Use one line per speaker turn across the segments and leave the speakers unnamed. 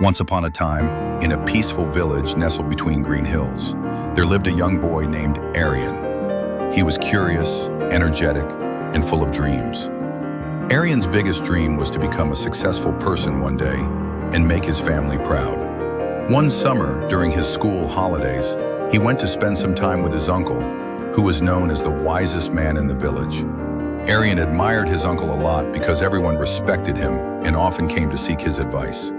Once upon a time, in a peaceful village nestled between green hills, there lived a young boy named Aryan. He was curious, energetic, and full of dreams. Aryan's biggest dream was to become a successful person one day and make his family proud. One summer, during his school holidays, he went to spend some time with his uncle, who was known as the wisest man in the village. Aryan admired his uncle a lot because everyone respected him and often came to seek his advice.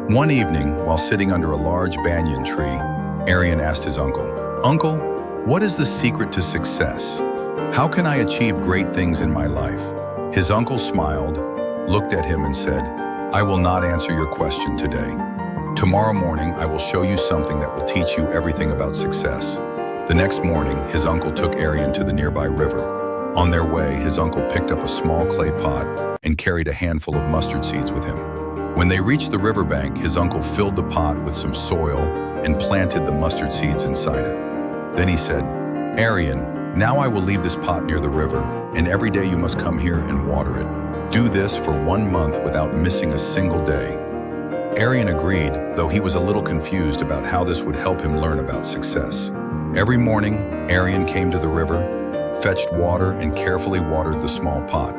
One evening, while sitting under a large banyan tree, Aryan asked his uncle, "Uncle, what is the secret to success? How can I achieve great things in my life?" His uncle smiled, looked at him and said, "I will not answer your question today. Tomorrow morning, I will show you something that will teach you everything about success." The next morning, his uncle took Aryan to the nearby river. On their way, his uncle picked up a small clay pot and carried a handful of mustard seeds with him. When they reached the riverbank, his uncle filled the pot with some soil and planted the mustard seeds inside it. Then he said, "Aryan, now I will leave this pot near the river, and every day you must come here and water it. Do this for 1 month without missing a single day." Aryan agreed, though he was a little confused about how this would help him learn about success. Every morning, Aryan came to the river, fetched water, and carefully watered the small pot.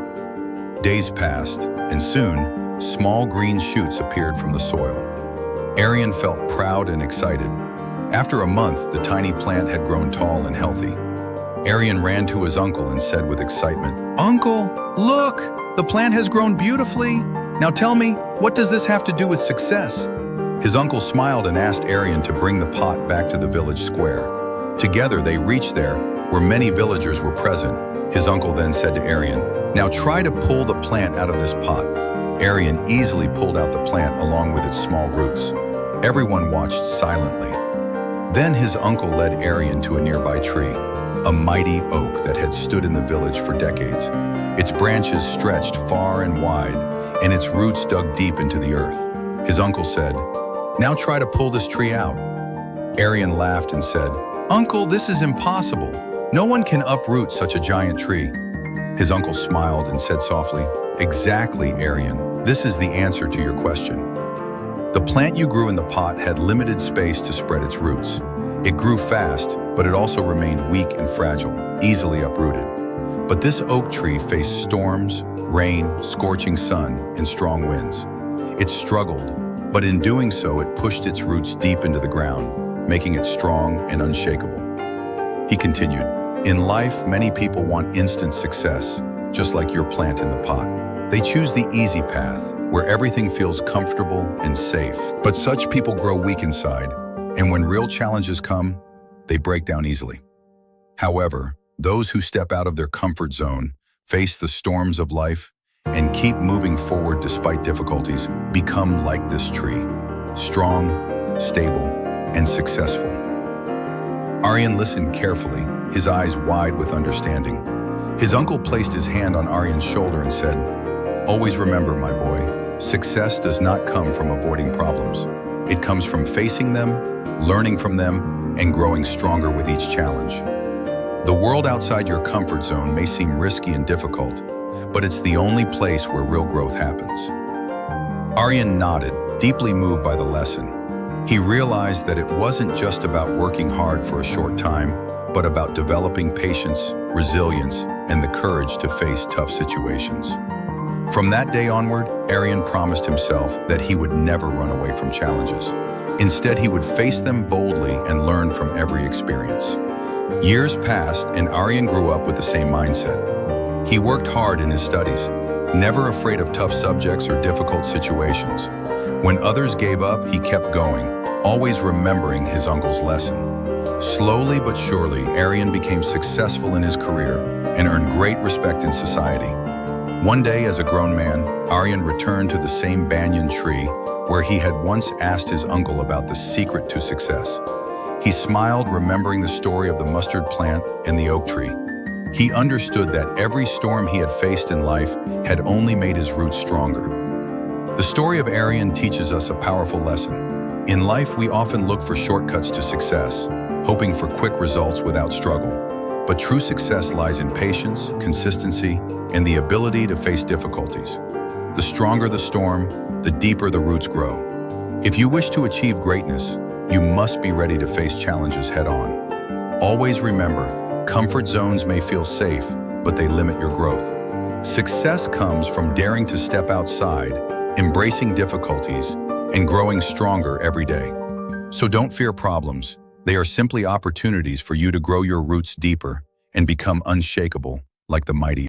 Days passed, and soon, small green shoots appeared from the soil. Aryan felt proud and excited. After a month, the tiny plant had grown tall and healthy. Aryan ran to his uncle and said with excitement, "Uncle, look! The plant has grown beautifully! Now tell me, what does this have to do with success?" His uncle smiled and asked Aryan to bring the pot back to the village square. Together, they reached there, where many villagers were present. His uncle then said to Aryan, "Now try to pull the plant out of this pot." Aryan easily pulled out the plant along with its small roots. Everyone watched silently. Then his uncle led Aryan to a nearby tree, a mighty oak that had stood in the village for decades. Its branches stretched far and wide, and its roots dug deep into the earth. His uncle said, "Now try to pull this tree out." Aryan laughed and said, "Uncle, this is impossible. No one can uproot such a giant tree." His uncle smiled and said softly, "Exactly, Aryan. This is the answer to your question. The plant you grew in the pot had limited space to spread its roots. It grew fast, but it also remained weak and fragile, easily uprooted. But this oak tree faced storms, rain, scorching sun, and strong winds. It struggled, but in doing so, it pushed its roots deep into the ground, making it strong and unshakable." He continued, "In life, many people want instant success, just like your plant in the pot. They choose the easy path, where everything feels comfortable and safe. But such people grow weak inside, and when real challenges come, they break down easily. However, those who step out of their comfort zone, face the storms of life, and keep moving forward despite difficulties, become like this tree, strong, stable, and successful." Aryan listened carefully, his eyes wide with understanding. His uncle placed his hand on Aryan's shoulder and said, "Always remember, my boy, success does not come from avoiding problems. It comes from facing them, learning from them, and growing stronger with each challenge. The world outside your comfort zone may seem risky and difficult, but it's the only place where real growth happens." Aryan nodded, deeply moved by the lesson. He realized that it wasn't just about working hard for a short time, but about developing patience, resilience, and the courage to face tough situations. From that day onward, Aryan promised himself that he would never run away from challenges. Instead, he would face them boldly and learn from every experience. Years passed, and Aryan grew up with the same mindset. He worked hard in his studies, never afraid of tough subjects or difficult situations. When others gave up, he kept going, always remembering his uncle's lesson. Slowly but surely, Aryan became successful in his career and earned great respect in society. One day, as a grown man, Aryan returned to the same banyan tree where he had once asked his uncle about the secret to success. He smiled, remembering the story of the mustard plant and the oak tree. He understood that every storm he had faced in life had only made his roots stronger. The story of Aryan teaches us a powerful lesson. In life, we often look for shortcuts to success, hoping for quick results without struggle. But true success lies in patience, consistency, and the ability to face difficulties. The stronger the storm, the deeper the roots grow. If you wish to achieve greatness, you must be ready to face challenges head-on. Always remember, comfort zones may feel safe, but they limit your growth. Success comes from daring to step outside, embracing difficulties, and growing stronger every day. So don't fear problems. They are simply opportunities for you to grow your roots deeper and become unshakable like the mighty